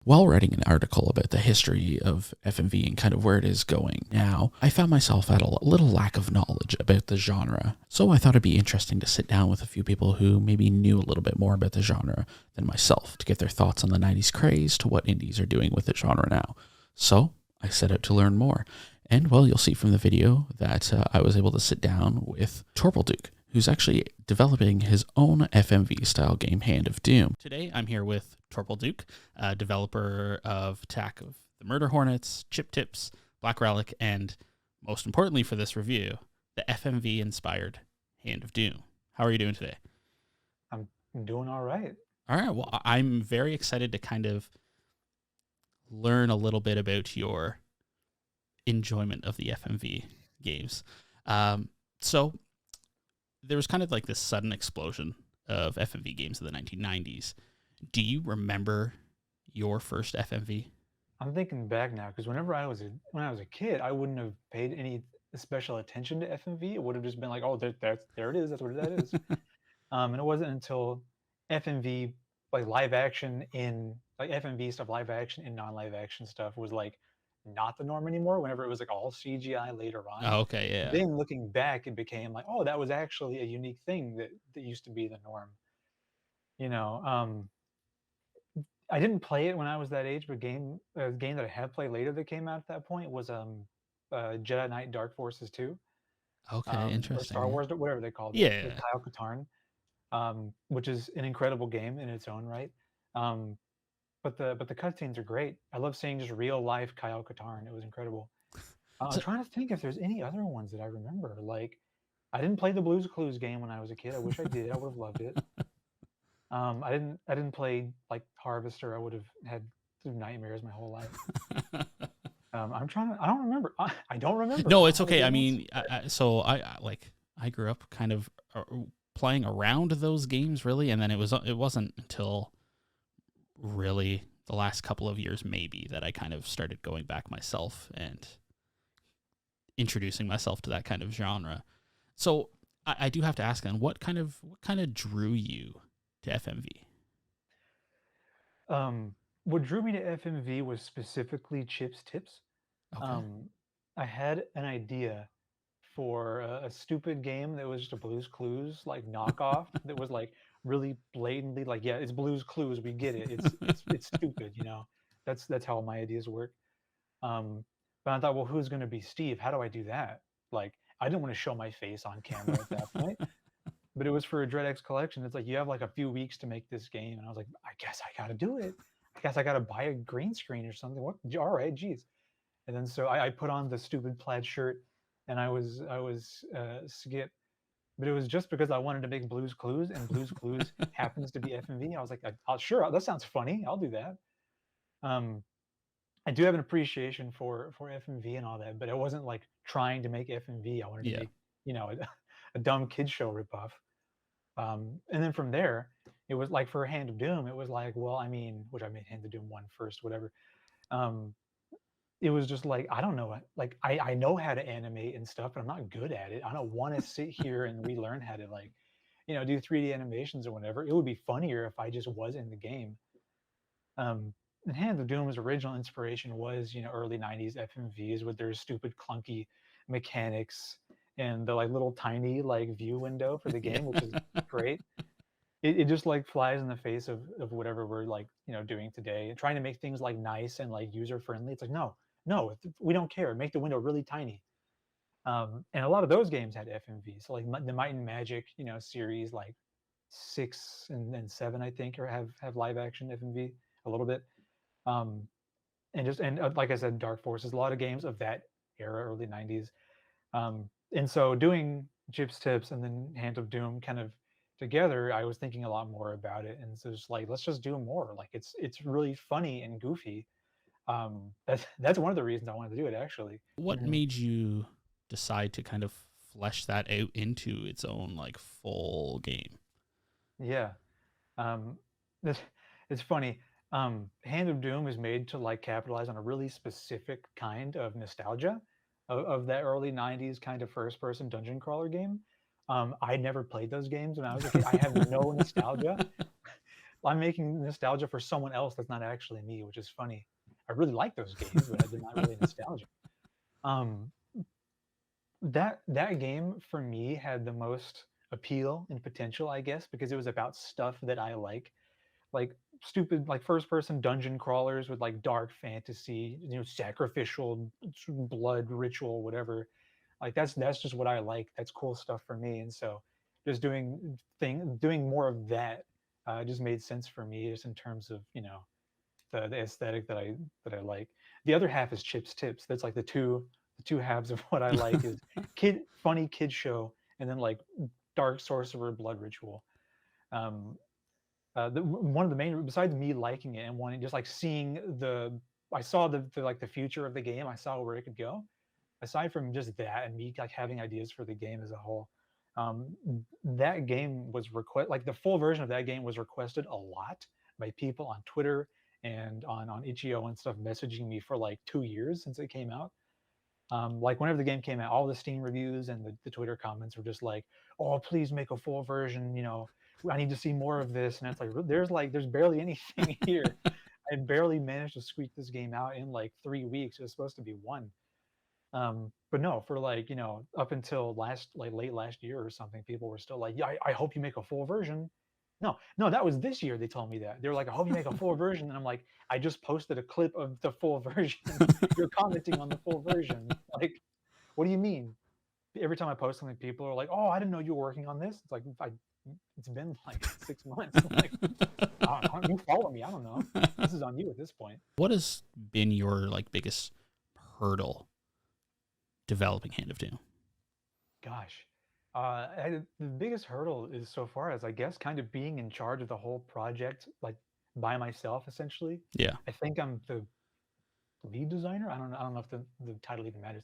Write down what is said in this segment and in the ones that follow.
While writing an article about the history of FMV and kind of where it is going now, I found myself at a little lack of knowledge about the genre. So I thought it'd be interesting to sit down with a few people who maybe knew a little bit more about the genre than myself to get their thoughts on the 90s craze to what indies are doing with the genre now. So I set out to learn more. And well, you'll see from the video that I was able to sit down with Torple Dook, who's actually developing his own FMV-style game, Hand of Doom. Today, I'm here with Torple Dook, developer of Attack of the Murder Hornets, Chip Tips, Black Relic, and most importantly for this review, the FMV-inspired Hand of Doom. How are you doing today? I'm doing all right. All right. Well, I'm very excited to kind of learn a little bit about your enjoyment of the FMV games. So there was kind of like this sudden explosion of FMV games in the 1990s. Do you remember your first FMV? I'm thinking back now because when I was a kid, I wouldn't have paid any special attention to FMV. It would have just been like, oh, there it is. That's what that is. And it wasn't until FMV, like live action in like FMV stuff, live action and non-live action stuff was like not the norm anymore. Whenever it was like all CGI later on. Oh, okay, yeah. Then looking back, it became like, oh, that was actually a unique thing that used to be the norm. You know, I didn't play it when I was that age, but a game that I have played later that came out at that point was Jedi Knight Dark Forces 2, Okay, or Star interesting. Wars, whatever they called it, Yeah. with Kyle Katarn, which is an incredible game in its own right. Um, but the cutscenes are great. I love seeing just real life Kyle Katarn. It was incredible. I'm So, trying to think if there's any other ones that I remember. Like, I didn't play the Blues Clues game when I was a kid. I wish I did. I would have loved it. I didn't play like Harvester. I would have had nightmares my whole life. I'm trying to. I don't remember. I don't remember. I no, don't it's have a okay. good I answer. mean, I grew up kind of playing around those games really, and then it wasn't until really the last couple of years maybe that I kind of started going back myself and introducing myself to that kind of genre. So I do have to ask then, what kind of drew you to FMV? What drew me to FMV was specifically Chips Tips. Okay. Um, I had an idea for a stupid game that was just a Blue's Clues like knockoff that was like really blatantly like, yeah, it's Blue's Clues, we get it. It's stupid, you know. That's how my ideas work. Um, but I thought, well, who's going to be Steve? How do I do that? Like, I didn't want to show my face on camera at that point, but it was for a DreadX collection. It's like you have like a few weeks to make this game, and I was like, I guess I got to do it. I guess I got to buy a green screen or something. What? All right, geez. And then so I put on the stupid plaid shirt, and I was Skip, but it was just because I wanted to make Blue's Clues, and Blue's Clues happens to be FMV. I was like, I'll sure, that sounds funny. I'll do that. Um, I do have an appreciation for FMV and all that, but I wasn't like trying to make FMV. I wanted to Yeah. make, you know, a dumb kid show ripoff. And then from there, it was like for Hand of Doom, it was like, well, I mean, which I made Hand of Doom 1 first, whatever. Um, it was just like, I don't know, like I know how to animate and stuff, but I'm not good at it. I don't want to sit here and relearn how to like, do 3D animations or whatever. It would be funnier if I just was in the game. And Hand of Doom's original inspiration was, early 90s FMVs with their stupid clunky mechanics and the like little tiny like view window for the Yeah. game, which is great. It just like flies in the face of whatever we're like, doing today and trying to make things like nice and like user friendly. It's like, no, we don't care. Make the window really tiny. And a lot of those games had FMV. So like the Might and Magic, series like 6 and 7, I think, or have live action FMV a little bit. Um, and like I said, Dark Forces, a lot of games of that era, early 90s. And so doing Chips Tips and then Hand of Doom kind of together, I was thinking a lot more about it, and so it's like, let's just do more. Like it's really funny and goofy. That's one of the reasons I wanted to do it, actually. What made you decide to kind of flesh that out into its own like full game? Yeah. Um, this it's funny. Hand of Doom is made to like capitalize on a really specific kind of nostalgia of that early 90s kind of first person dungeon crawler game. I never played those games when I was a kid. I have no nostalgia. I'm making nostalgia for someone else that's not actually me, which is funny. I really like those games, but they're not really nostalgic. Um, that game for me had the most appeal and potential, I guess, because it was about stuff that I like stupid like first person dungeon crawlers with like dark fantasy, sacrificial blood ritual, whatever. Like that's just what I like. That's cool stuff for me. And so just doing more of that just made sense for me, just in terms of the aesthetic that I like. The other half is Chips Tips. That's like the two halves of what I like is funny kid show, and then like dark sorcerer blood ritual. Um, one of the main, besides me liking it and wanting, just like seeing I saw the future of the game. I saw where it could go. Aside from just that, and me like having ideas for the game as a whole, um, that game was like the full version of that game was requested a lot by people on Twitter and on itch.io and stuff, messaging me for like 2 years since it came out. Like whenever the game came out, all the Steam reviews and the Twitter comments were just like, "Oh, please make a full version. I need to see more of this." And it's there's barely anything here. I barely managed to squeak this game out in like 3 weeks. It was supposed to be one. But no, for like up until late last year or something, people were still like, "Yeah, I hope you make a full version." No, that was this year. They told me that they were like, "I hope you make a full version," and I'm like, "I just posted a clip of the full version. You're commenting on the full version. Like, what do you mean?" Every time I post something, people are like, "Oh, I didn't know you were working on this." It's like it's been like 6 months. Like, you follow me. I don't know. This is on you at this point. What has been your like biggest hurdle developing Hand of Doom? Gosh, the biggest hurdle is so far as I guess kind of being in charge of the whole project, like by myself, essentially. Yeah. I think I'm the lead designer. I don't know if the title even matters.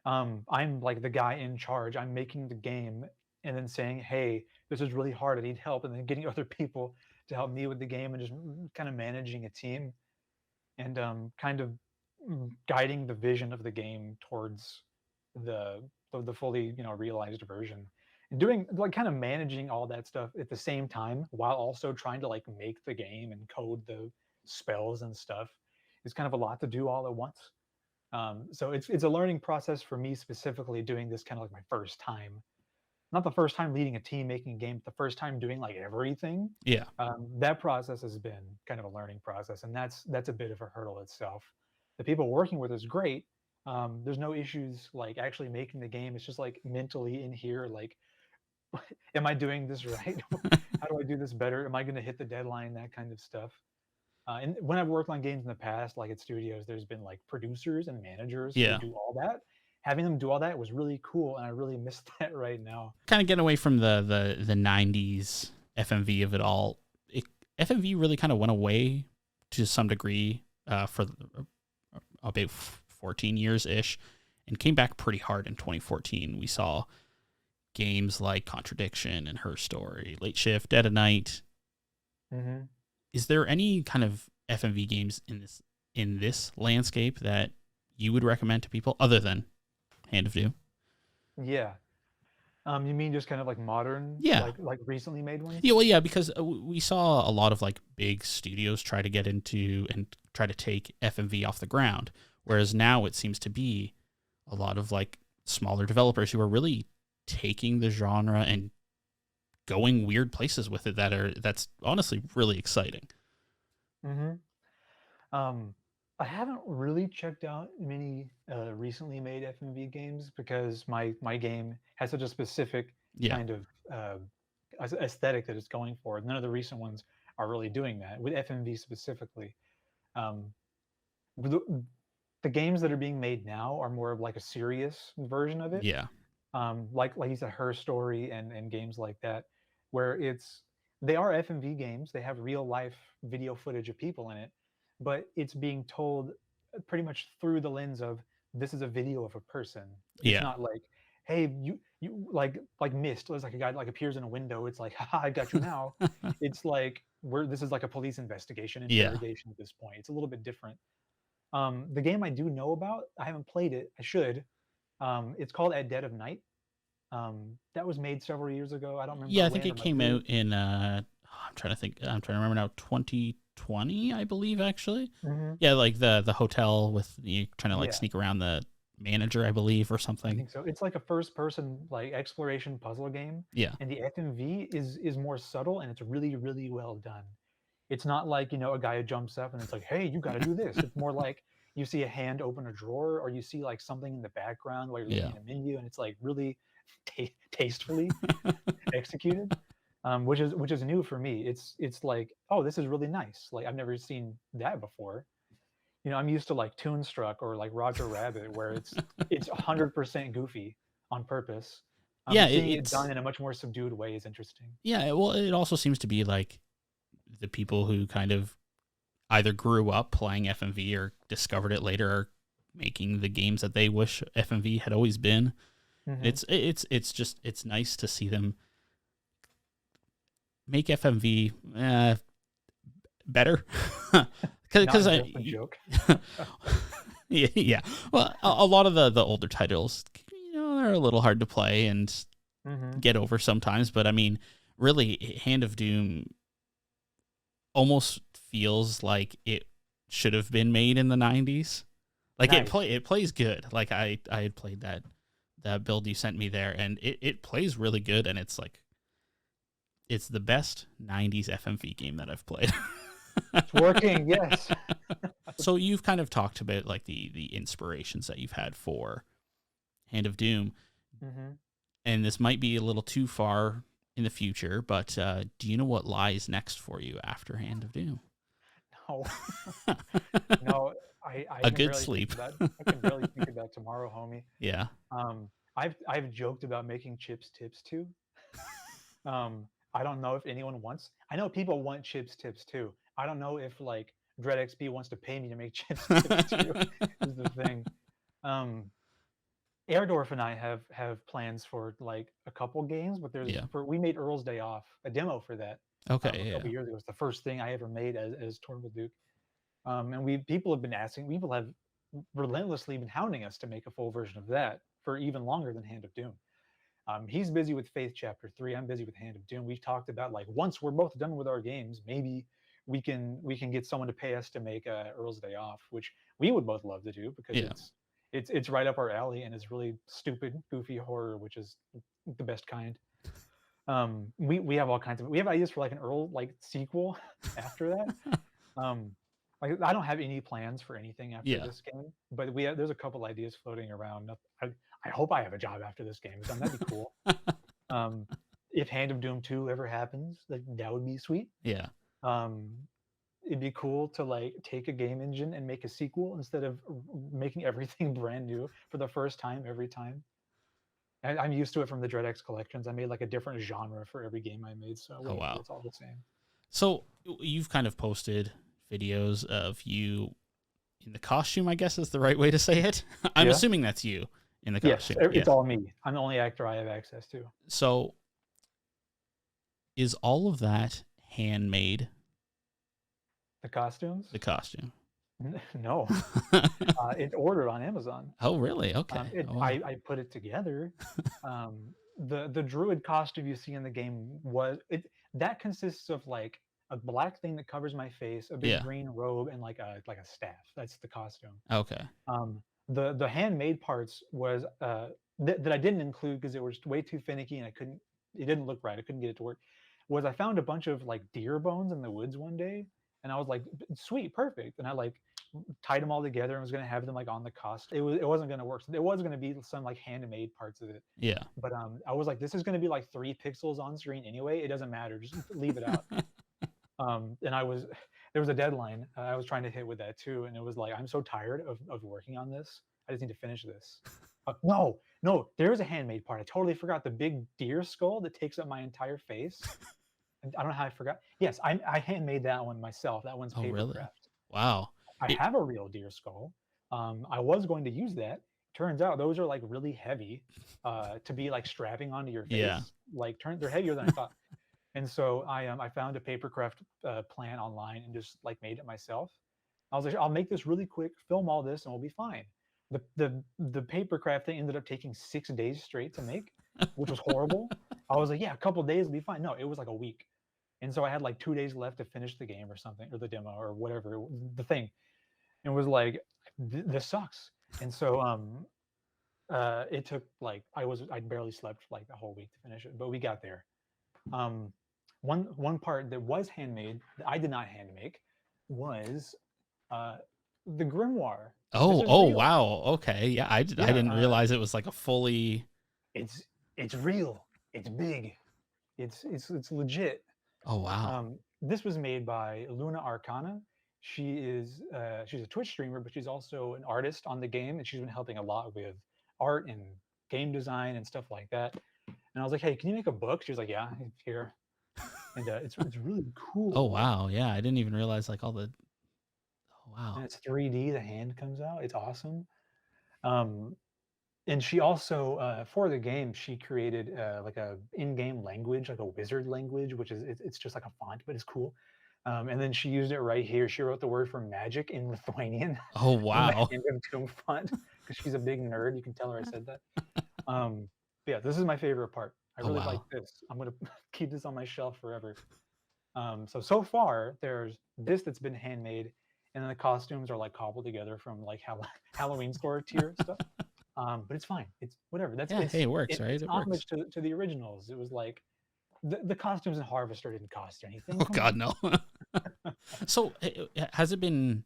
I'm like the guy in charge. I'm making the game and then saying, "Hey, this is really hard. I need help," and then getting other people to help me with the game, and just kind of managing a team, and kind of guiding the vision of the game towards the the fully realized version, and doing like kind of managing all that stuff at the same time while also trying to like make the game and code the spells and stuff is kind of a lot to do all at once. So it's a learning process for me, specifically doing this kind of like my first time, not the first time leading a team making a game, but the first time doing like everything. Yeah. That process has been kind of a learning process, and that's a bit of a hurdle itself. The people working with is great. There's no issues like actually making the game. It's just like mentally in here, like, am I doing this right? How do I do this better? Am I going to hit the deadline? That kind of stuff. And when I've worked on games in the past, like at studios, there's been like producers and managers who Yeah. do all that. Having them do all that was really cool, and I really miss that right now. Kind of getting away from the 90s FMV of it all. FMV really kind of went away to some degree for about 14 years ish, and came back pretty hard in 2014. We saw games like Contradiction and Her Story, Late Shift, Dead of Night. Mm-hmm. Is there any kind of FMV games in this landscape that you would recommend to people other than Hand of Doom? Yeah. You mean just kind of like modern, Yeah. like recently made ones? Yeah, well, yeah, because we saw a lot of like big studios try to get into and try to take FMV off the ground, whereas now it seems to be a lot of like smaller developers who are really taking the genre and going weird places with it that's honestly really exciting. Mm-hmm. I haven't really checked out many recently made FMV games because my game has such a specific Yeah. kind of aesthetic that it's going for. None of the recent ones are really doing that with FMV specifically. Um, the, the games that are being made now are more of like a serious version of it. Yeah. Like you said, Her Story and games like that, where they are FMV games. They have real life video footage of people in it, but it's being told pretty much through the lens of this is a video of a person. It's Yeah. not like, hey, you like Mist. It's like a guy like appears in a window. It's like, haha, I got you now. It's like this is like a police investigation, Yeah. interrogation at this point. It's a little bit different. The game I do know about, I haven't played it. I should. It's called At Dead of Night. That was made several years ago. I don't remember Yeah, I think when it or my came year. out in I'm trying to think. I'm trying to remember now. 2020, I believe, actually. Hmm. Yeah, like the hotel with you trying to like Yeah, sneak around the manager, I believe, or I something. think so. It's like a first person like exploration puzzle game, Yeah, and the FMV is more subtle and it's really really well done. It's not like, a guy who jumps up and it's like, "Hey, you got to do this." It's more like you see a hand open a drawer, or you see like something in the background while you're looking yeah, at a menu, and it's like really tastefully executed, which is new for me. It's like, oh, this is really nice. Like I've never seen that before. I'm used to like Toonstruck or like Roger Rabbit, where it's 100% goofy on purpose. yeah. Seeing it It's done in a much more subdued way is interesting. yeah. Well, it also seems to be like the people who kind of either grew up playing FMV or discovered it later are making the games that they wish FMV had always been. Hmm. It's nice to see them make FMV better. Not Because just a joke. yeah. Well, a lot of the older titles, they're a little hard to play and Hmm. get over sometimes. But I mean, really, Hand of Doom almost feels like it should have been made in the 90s. Like Nice. it plays good. Like I had played that build you sent me there, and it plays really good, and it's like it's the best 90s FMV game that I've played. It's working. Yes. So you've kind of talked about like the inspirations that you've had for Hand of Doom, Hmm. and this might be a little too far in the future, but do you know what lies next for you after Hand of Doom? No, no, I A can good barely think sleep. about I can barely think about tomorrow, homie. Yeah. I've joked about making Chips Tips too. I don't know if anyone wants. I know people want Chips Tips too. I don't know if like DreadXP wants to pay me to make Chips Tips too. Is the thing. Um, Airdorf and I have plans for like a couple games, but Yeah. we made Earl's Day Off, a demo for that, a Okay. couple Yeah. years ago. It's the first thing I ever made as Torple Dook. And people have been asking, people have relentlessly been hounding us to make a full version of that for even longer than Hand of Doom. He's busy with Faith Chapter 3. I'm busy with Hand of Doom. We've talked about like once we're both done with our games, maybe we can get someone to pay us to make Earl's Day Off, which we would both love to do because Yeah. it's right up our alley and it's really stupid, goofy horror, which is the best kind. We have all kinds of we have ideas for like an Earl like sequel after that. Um, like I don't have any plans for anything after Yeah. this game, but there's a couple ideas floating around. I hope I have a job after this game is done. That'd be cool. Um, if Hand of Doom 2 ever happens, that would be sweet. Yeah. Um, it'd be cool to like take a game engine and make a sequel instead of making everything brand new for the first time every time. I'm used to it from the DreadX collections. I made like a different genre for every game I made, so Oh whatever, wow. it's all the same. So you've kind of posted videos of you in the costume, I guess is the right way to say it. I'm Yeah. assuming that's you in the Yes, costume. Yeah. it's all me. I'm the only actor I have access to. So is all of that handmade, The costumes? the costume? No, it's ordered on Amazon. Oh, really? Okay. It Oh, wow. I put it together. Um, the Druid costume you see in the game that consists of like a black thing that covers my face, a big Yeah. green robe, and like a staff. That's the costume. Okay. The handmade parts was that I didn't include because it was way too finicky and it didn't look right. I couldn't get it to work. Was I found a bunch of like deer bones in the woods one day, and I was like, sweet, perfect, and I like tied them all together and was gonna have them like on the cost. It wasn't gonna work. So there was gonna be some like handmade parts of it, Yeah. but I was like, this is gonna be like 3 pixels on screen anyway. It doesn't matter. Just leave it out. And there was a deadline I was trying to hit with that too, and it was like I'm so tired of working on this. I just need to finish this. No, no, there's a handmade part. I totally forgot the big deer skull that takes up my entire face. I don't know how I forgot. Yes, I handmade that one myself. That one's Oh, paper really? craft. Wow. I It, have a real deer skull. I was going to use that. Turns out those are like really heavy to be like strapping onto your yeah. face. Like they're heavier than I thought. And so I found a papercraft plan online and just like made it myself. I was like, I'll make this really quick, film all this, and we'll be fine. The papercraft thing ended up taking 6 days straight to make, which was horrible. I was like, yeah, a couple days will be fine. No, it was like a week. And so I had like 2 days left to finish the game or something, or the demo or whatever, the thing. And it was like, this sucks. And so it took like I barely slept like a whole week to finish it, but we got there. Um, one part that was handmade that I did not hand make was the grimoire. This is Oh, real. wow. Okay. Yeah, I didn't realize it was like a fully. It's real. It's big. It's legit. Oh, wow. This was made by Luna Arcana. She's a Twitch streamer, but she's also an artist on the game, and she's been helping a lot with art and game design and stuff like that. And I was like, hey, can you make a book? She was like, yeah, here. And it's really cool. Oh, wow. Yeah, I didn't even realize like all the. Oh, wow. And it's 3D. The hand comes out. It's awesome. And she also for the game she created like a in-game language, like a wizard language, which is it's just like a font, but it's cool. And then she used it right here. She wrote the word for magic in Lithuanian. Oh, wow. In the tomb font, because she's a big nerd. You can tell her I said that. Yeah, this is my favorite part. I really like this. I'm gonna keep this on my shelf forever. So far there's this that's been handmade, and then the costumes are like cobbled together from like Halloween store tier stuff. But it's fine. It's whatever. Hey, it works, right? It's homage to the originals. It was like the costumes in Harvester didn't cost anything. Oh God, no. So has it been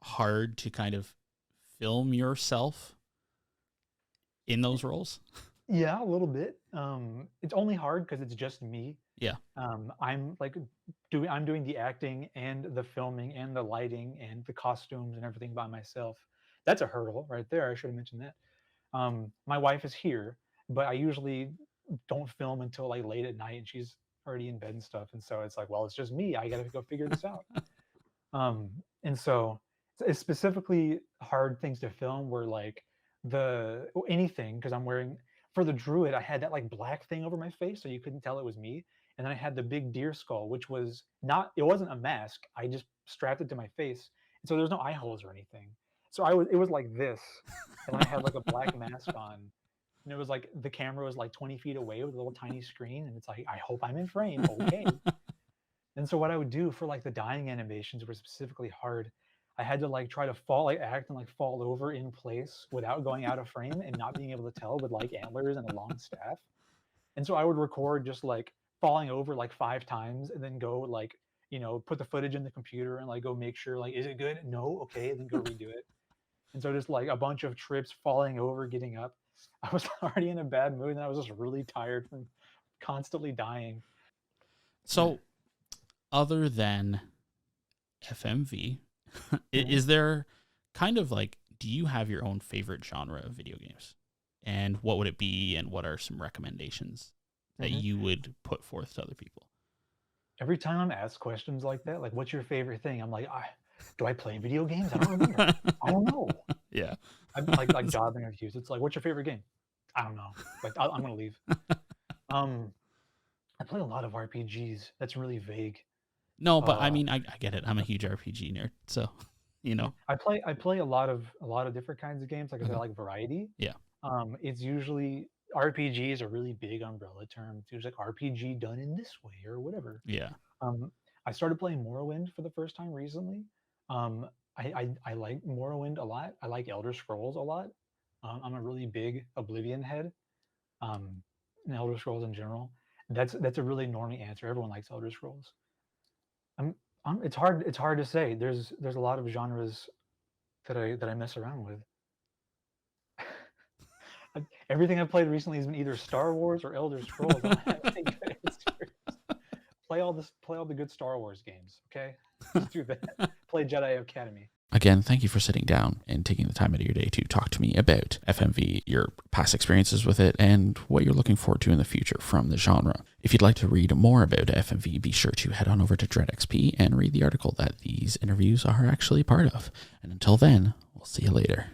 hard to kind of film yourself in those roles? Yeah, a little bit. It's only hard because it's just me. Yeah. I'm like I'm doing the acting and the filming and the lighting and the costumes and everything by myself. That's a hurdle right there. I should have mentioned that. My wife is here, but I usually don't film until like late at night, and she's already in bed and stuff. And so it's like, well, it's just me. I got to go figure this out. And so it's specifically hard things to film were like anything, because I'm wearing, for the druid, I had that like black thing over my face so you couldn't tell it was me. And then I had the big deer skull, which was it wasn't a mask. I just strapped it to my face. And so there's no eye holes or anything. So it was like this, and I had like a black mask on, and it was like the camera was like 20 feet away with a little tiny screen, and it's like, I hope I'm in frame, okay. And so what I would do for like the dying animations were specifically hard. I had to like try to act and like fall over in place without going out of frame and not being able to tell with like antlers and a long staff. And so I would record just like falling over like 5 times, and then go like, put the footage in the computer and like go make sure, like, is it good? No, okay, and then go redo it. And so just like a bunch of trips, falling over, getting up. I was already in a bad mood, and I was just really tired from constantly dying. So other than FMV, is there kind of like, do you have your own favorite genre of video games? And what would it be, and what are some recommendations that you would put forth to other people? Every time I'm asked questions like that, like, what's your favorite thing? I'm like, do I play video games? I don't remember. I don't know. Yeah. I'm like job interviews. It's like, what's your favorite game? I don't know. Like, I'm going to leave. I play a lot of RPGs. That's really vague. No, but I mean, I get it. I'm a huge RPG nerd, so I play a lot of different kinds of games. Like I said, I like variety. Yeah. It's usually RPG is a really big umbrella term. It's usually like RPG done in this way or whatever. Yeah. I started playing Morrowind for the first time recently. I like Morrowind a lot. I like Elder Scrolls a lot. I'm a really big Oblivion head. And Elder Scrolls in general. That's a really normie answer. Everyone likes Elder Scrolls. It's hard to say. There's a lot of genres that I mess around with. Everything I've played recently has been either Star Wars or Elder Scrolls. Play all the good Star Wars games, okay? Let's do that. Play Jedi Academy. Again, thank you for sitting down and taking the time out of your day to talk to me about FMV, your past experiences with it, and what you're looking forward to in the future from the genre. If you'd like to read more about FMV, be sure to head on over to DreadXP and read the article that these interviews are actually part of. And until then, we'll see you later.